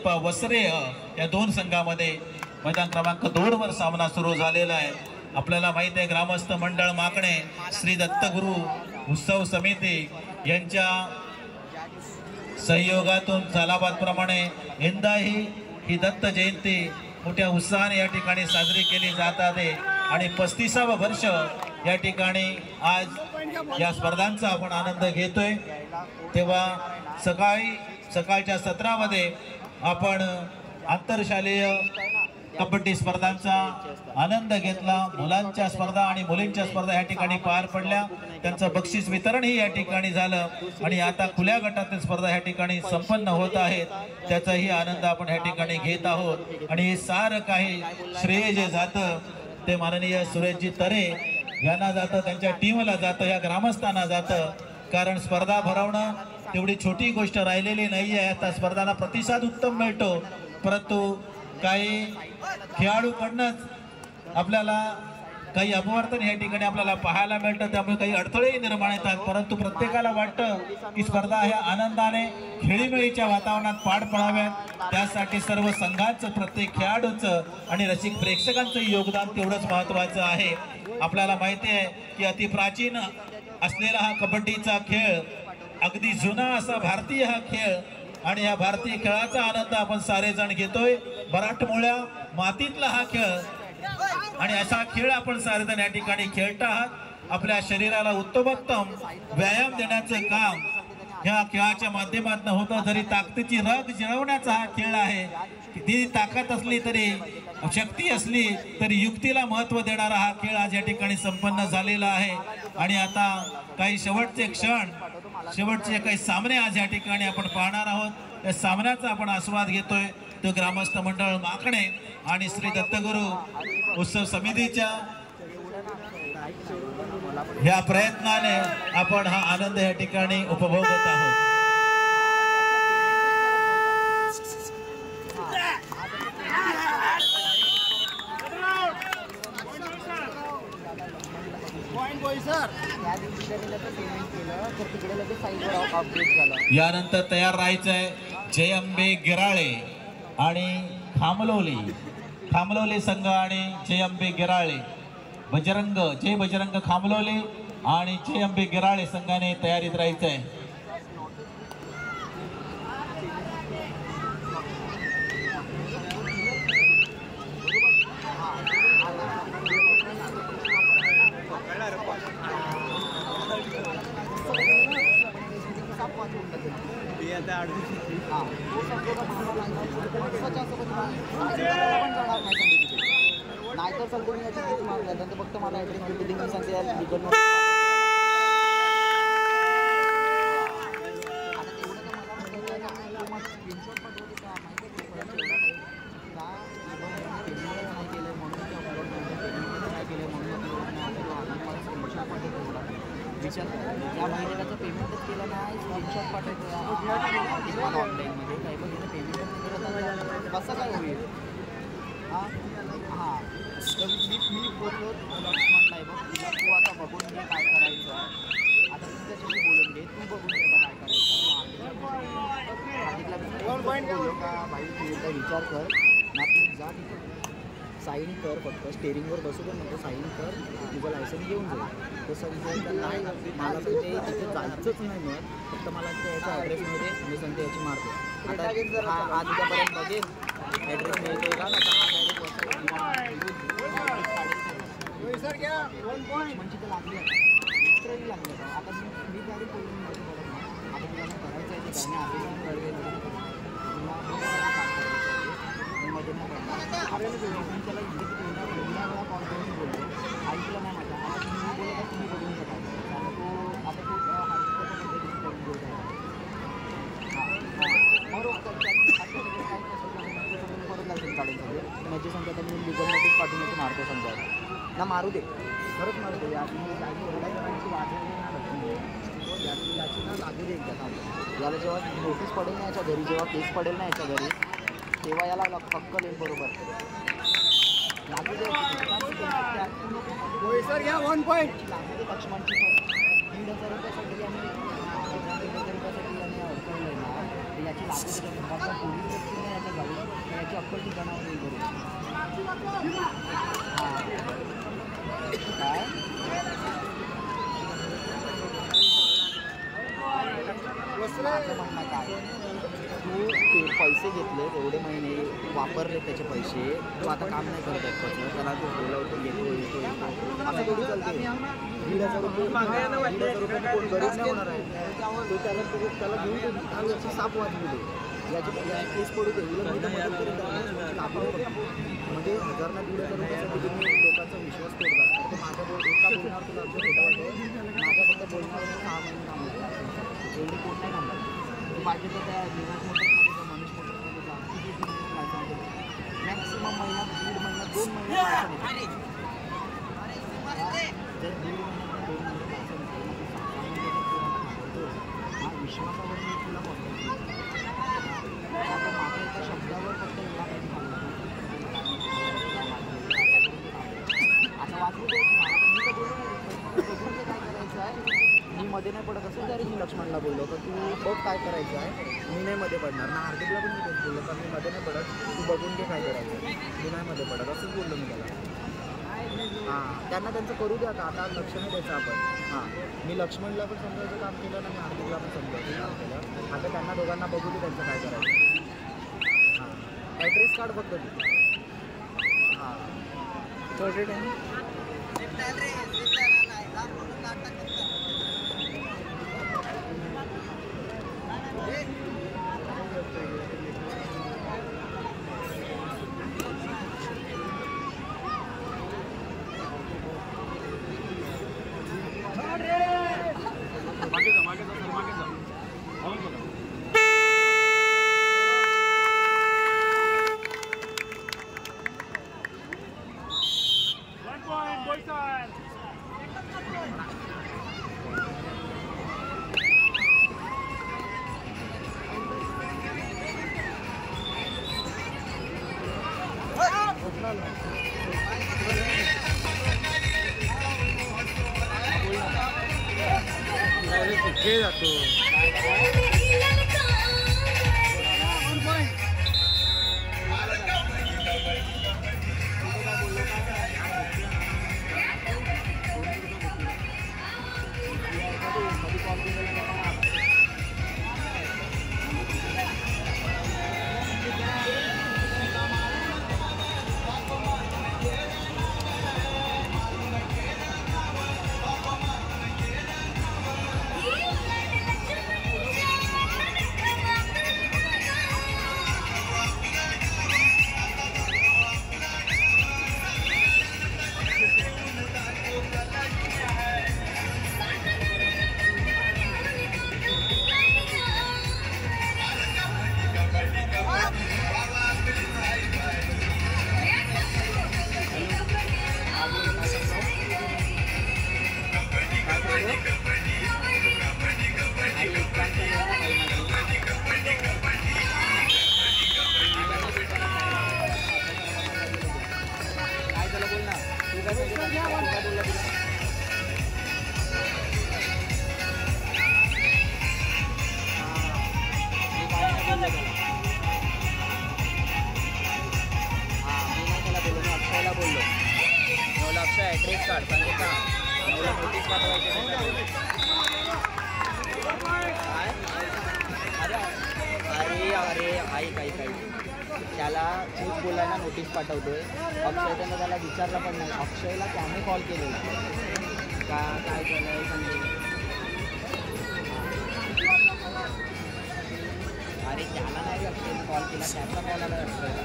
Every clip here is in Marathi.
कृपा वसरे या दोन संघामध्ये मैदान क्रमांक 2 वर सामना सुरू झालेला आहे। आपल्याला माहिती आहे ग्रामस्थ मंडळ माकणे श्री दत्तगुरु उत्सव समिती यांच्या सहयोगातून सालाबाद प्रमाणे यंदाही ही दत्त जयंती मोठ्या उत्साहाने या ठिकाणी साजरी केली जात आहे आणि 35वे वर्ष या ठिकाणी आज या स्पर्धांचा आपण आनंद घेतोय। तेव्हा सकाळच्या सत्रामध्ये आपण आंतरशालेय कबड्डी स्पर्धांचा आनंद घेतला। मुलांच्या स्पर्धा आणि मुलींच्या स्पर्धा या ठिकाणी पार पडल्या, त्यांचं बक्षीस वितरणही या ठिकाणी झालं आणि आता खुल्या गटातील स्पर्धा या ठिकाणी संपन्न होत आहेत, त्याचाही आनंद आपण या ठिकाणी घेत आहोत। आणि हे सारं काही श्रेय जे जातं ते माननीय सुरेशजी तरे यांना जातं, त्यांच्या टीमला जातं, या ग्रामस्थांना जातं। कारण स्पर्धा भरवणं तेवढी छोटी गोष्ट राहिलेली नाही आहे। आता स्पर्धांना प्रतिसाद उत्तम मिळतो, परंतु काही खेळाडूकडनंच आपल्याला काही अपवर्तन या ठिकाणी आपल्याला पाहायला मिळतं, त्यामुळे काही अडथळेही निर्माण येतात। परंतु प्रत्येकाला वाटतं की स्पर्धा ह्या आनंदाने खेळीमेळीच्या वातावरणात पार पडाव्यात, त्यासाठी सर्व संघाचं, प्रत्येक खेळाडूचं आणि रसिक प्रेक्षकांचं योगदान तेवढंच महत्त्वाचं आहे। आपल्याला माहिती आहे की अतिप्राचीन असलेला हा कबड्डीचा खेळ, अगदी जुना असा भारतीय हा खेळ, आणि या भारतीय खेळाचा आनंद आपण सारेजण घेतोय। मराठमोळ्या मातीतला हा खेळ आणि असा खेळ आपण सारेजण या ठिकाणी खेळत आहात। आपल्या शरीराला उत्तमोत्तम व्यायाम देण्याचं काम ह्या खेळाच्या माध्यमातून होतं। जरी ताकदीची रग जिरवण्याचा हा खेळ आहे, किती ताकद असली तरी, शक्ती असली तरी युक्तीला महत्त्व देणारा हा खेळ आज या ठिकाणी संपन्न झालेला आहे। आणि आता काही शेवटचे क्षण, शेवटचे काही सामने आज या ठिकाणी आपण पाहणार आहोत। या सामन्याचा आपण आस्वाद घेतोय तो ग्रामस्थ मंडळ माकणे आणि श्री दत्तगुरु उत्सव समितीच्या या प्रयत्नाने आपण हा आनंद या ठिकाणी उपभोगत आहोत। यानंतर तयार राहायचंय जय अंबे गिराळे आणि खामलोली संघ आणि जय अंबे गिराळे, जय बजरंग खामलोली आणि जय अंबे गिराळे संघाने तयारीत राहायचंय। नाहीतर सगळं याची किती मागला तर फक्त मला ॲड्रेस बिल्डिंग सांगते यार इकडनं आता तेवढं तर मला स्क्रीनशॉट पाठवते का माहिती आहे का नाही केलं म्हणून नाही केलं म्हणून मला स्क्रीनशॉट पाठवतो विचार त्या महिन्याचं पेमेंटच केलं नाही, स्क्रीनशॉट पाठवतो ऑनलाईनमध्ये काही पण तिथं पेमेंटच केलं तर कसं काय होईल? हां तर मी बोललो लक्ष्मणला आहे बघ, तुला तू आता बघून घे काय करायचं, आता तुझ्याशी बोलून घे, तू बघून घे काय करायचं। बोललो का भाई तू एकदा विचार कर ना, तू जा साईन कर, फक्त स्टेरिंगवर बसू पण नको, साईन कर, तुझं लायसन्स घेऊन जा। तसं विचार नाही, मला सांगते तिथे जायचंच नाही, मग फक्त मला याच्या ॲड्रेसमध्ये मी सांगते याची मारतो। आता आज उद्यापर्यंत बघेल ॲड्रेस मिळतोय का, आता आज ॲड्रेस सर घ्या 1 पॉईंट म्हणजे तर लागले लिटरली लागले। आता मी गाडी बोलून आता तुला करायचं आहे ते गाणे आधी कळवे आपल्याला त्याला वेळा कॉल करून बोलतो, ऐकलं नाही माझा, आता तुम्ही बोलत तुम्ही बघून शकाल आणि तो आता तो पद्धतीने करून बोलत आहे। बरोबर परत लागेल काढून सगळे माझी संख्या तर मी लिगल नोटीस पाठवून येतो, मारतो समजा ना, मारू दे खरंच मारू दे, याची याची ना लागू दे एकदा। याला जेव्हा नोटीस पडेल ना याच्या घरी, जेव्हा केस पडेल ना याच्या घरी, तेव्हा याला पक्कल येईल बरोबर लागू दे। सर घ्या 1 पॉईंट लागू दे लक्ष्मणची 1,500 रुपयासाठी आणि 1,000 रुपयासाठी आणि अडकवलं ना, याची लागू दे पोलीस याच्या इक्वल टू बनावं नाही करू काय माझं म्हणणं काय तू ते पैसे घेतले एवढे महिने वापरले त्याचे पैसे तू आता काम नाही करत त्याचं त्याला तू बोलवतो येतो असं थोडी चालते 1,500 रुपये 1,500 रुपये कोण गरीब नाही होणार आहे तो त्याला घेऊन दे याची साप वाचली दे याची केस पडू दे म्हणजे 1,000 ना 1,500 रुपयासाठी तुम्ही लोकांचा विश्वास तोडतात तर माझ्या एका बोलणार तुला आमचं खोटं वाटतं माझ्या फक्त बोलण्यावर 6 महिने थांबवतो एवढी कोण नाही थांबवत तू पाहिजे तर त्या विराट मोटर्समध्ये जा मनीष मोटर्समध्ये जा किती मॅक्सिमम महिना 1.5 महिना 2 महिने जर 1.5 महिन्यात 2 महिने हा विश्वासावर मी तुला बोलतो आता माझ्या एका शब्दावर फक्त एवढा काही आता वाचू दे मी तर बोलू काय करायचं आहे मी मध्ये नाही पडत असेल तरी मी लक्ष्मणला बोललो तर तू बघ काय करायचं आहे मी नाही मध्ये पडणार ना हार्दिकला पण मी तेच बोललो कारण मी मध्ये नाही पडत तू बघून घे काय करायचं मी नाही मध्ये पडत असंच बोललो मी त्याला हां त्यांना त्यांचं करू द्या आता लक्ष नाही द्यायचं आपण हां मी लक्ष्मणला पण समजायचं काम केलं आणि हार्दिकला पण समजायचं काम केलं आता त्यांना दोघांना बघू दे त्यांचं काय करायचं हां ॲड्रेस कार्ड फक्त तू हां छोटे टाईम ॲड्रेस कार्ड सांगितलं मला नोटीस पाठवायची अरे अरे ऐक त्याला खूप बोलायला नोटीस पाठवतोय अक्षय त्यानं त्याला विचारलं पण नाही अक्षयला त्याने कॉल केलेला का काय झालं सांगितलं अरे त्याला नाही अक्षयने कॉल केला त्याचा कॉल आला अक्षयला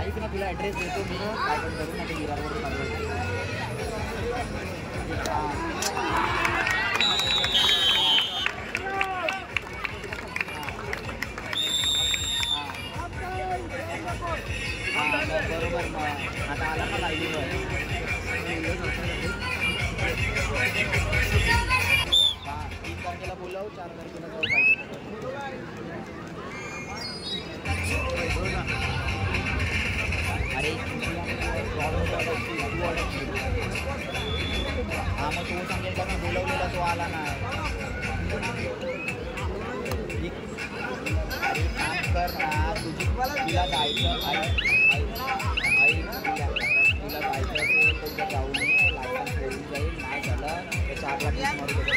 ऐक ना तुला ॲड्रेस देतो मी काय पण करू ना ते विरारवर चालू बरोबर मग आता आला का लाईव्हवर हां 3 तारखेला बोलावू 4 तारखेला जाऊ पाहिजे अरे हां मग तो सांगेल का मी बोलवलेला तो आला नाही अरे काम कर ना तुझी तुला जायचं आई आई आई तुला जायचं असेल तर उद्या जाऊ नये लायसन्स होऊन जाईल नाही झालं तर 4 लाख वीस मारू देतो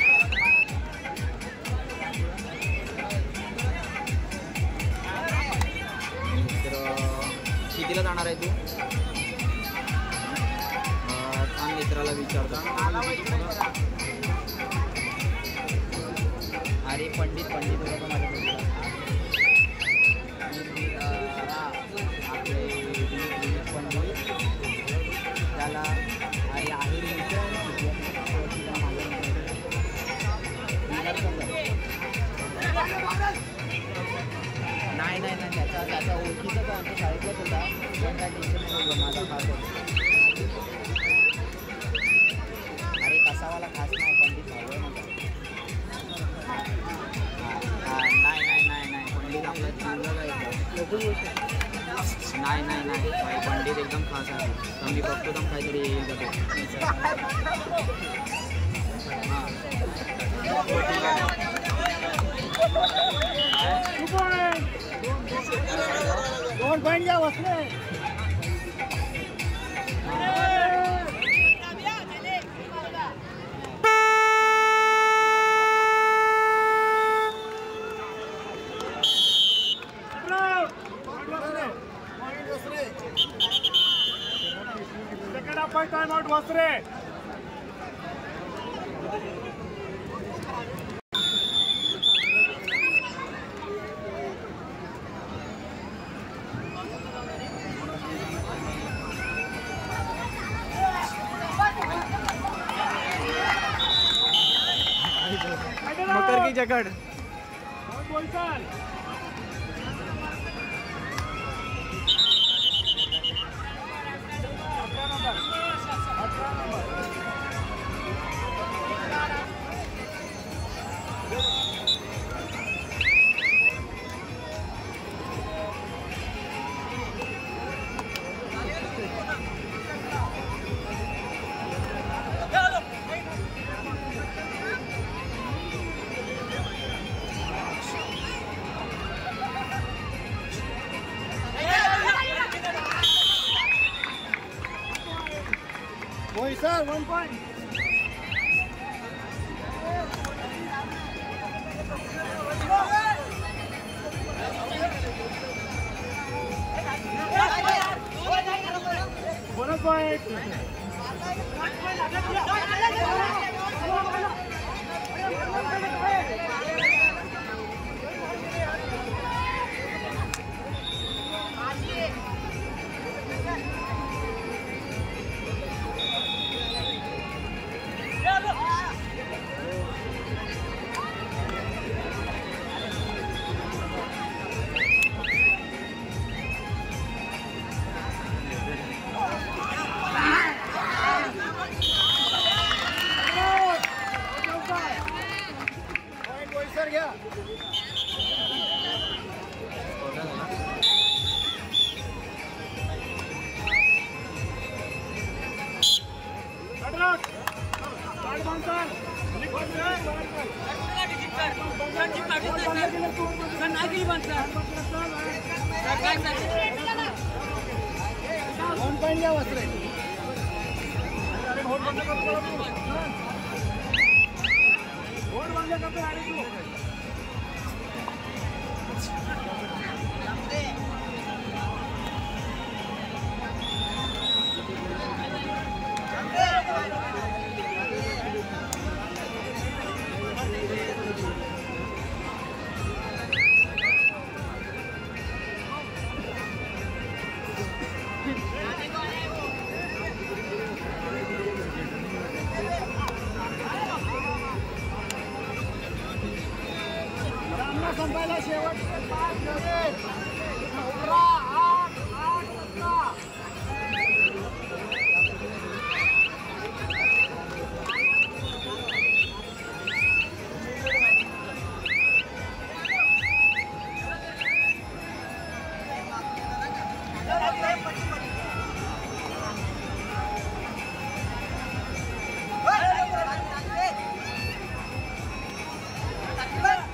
तर कितीला जाणार आहे तू थांब मित्राला विचारता अरे पंडित पंडित होता तो माझ्या आपले विनीत पंडित त्याला अरे आहे नाही नाही नाही त्याचा ओळखीचा तो आमच्या शाळेतलाच होता पण काय टेन्शन नाही माझा खास होता अरे कसावाला खास नाही पंडित भाऊ नाही पंडित आपला नाही भाई पंडित एकदम खास आहे तर मी बघतो एकदम काहीतरी येईल दोन पॉईंट घ्या बसले टाइम आउट वसरे मकर की जकड़ sir, 1 point. Bonus point.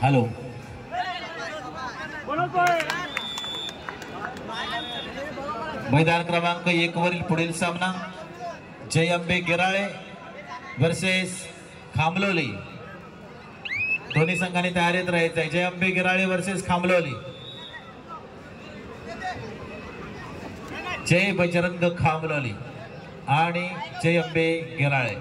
Hello मैदान क्रमांक 1 वरील पुढील सामना जय अंबे गिराळे वर्सेस खामलोली. दोन्ही संघांनी तयारीत राहायचं आहे. जय अंबे गिराळे वर्सेस खामलोली. जय बजरंग खामलोली आणि जय अंबे गिराळे.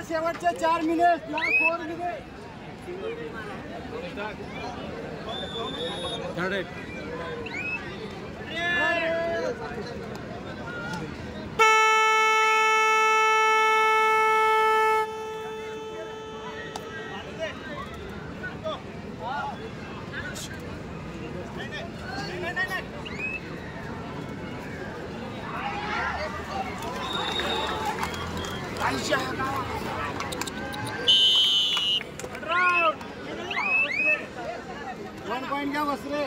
शेवटचे 4 minute, last 4 minute. One point घ्या वस्त्रे.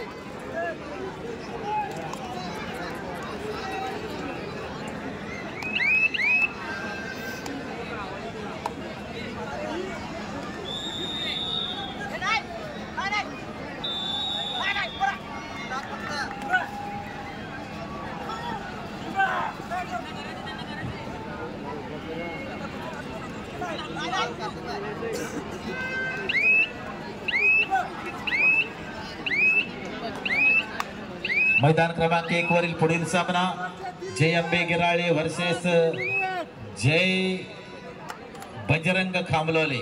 मैदान क्रमांक 1 वरील पुढील सामना जय अंबे गिराळे वर्सेस जय बजरंग खामलोली.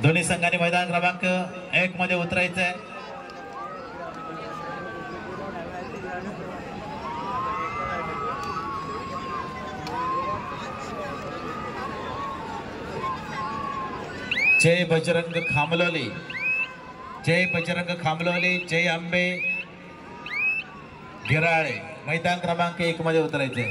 दोन्ही संघांनी मैदान क्रमांक 1 मध्ये उतरायचं आहे. जय बजरंग खामलोली, जय बजरंग खामलोली, जय अंबे गिराळे मैदान क्रमांक 1 मध्ये उतरायचे.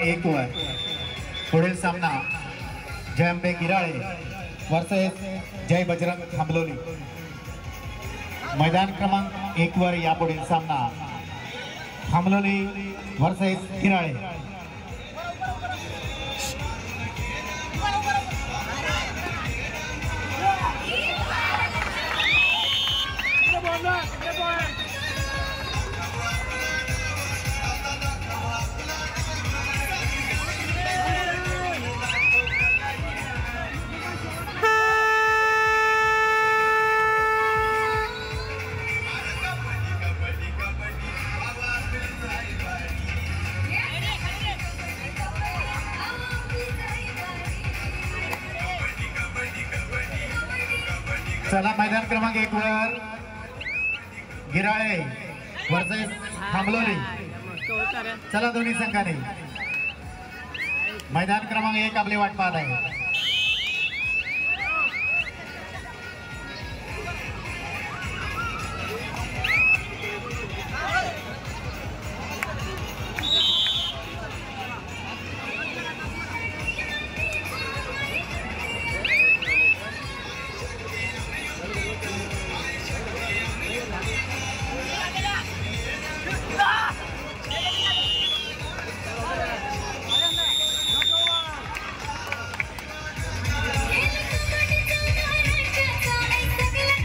एक वर पुढील सामना जय अंबे गिराळे वर्सेस जय बजरंग खामलोली. मैदान क्रमांक 1 वर या पुढील सामना खामलोली वर्सेस गिराळे. चला मैदान क्रमांक 1 वर गिराळे वर्सेस खामलोली. चला दोन्ही संघाने मैदान क्रमांक 1 आपली वाट पाहत आहे.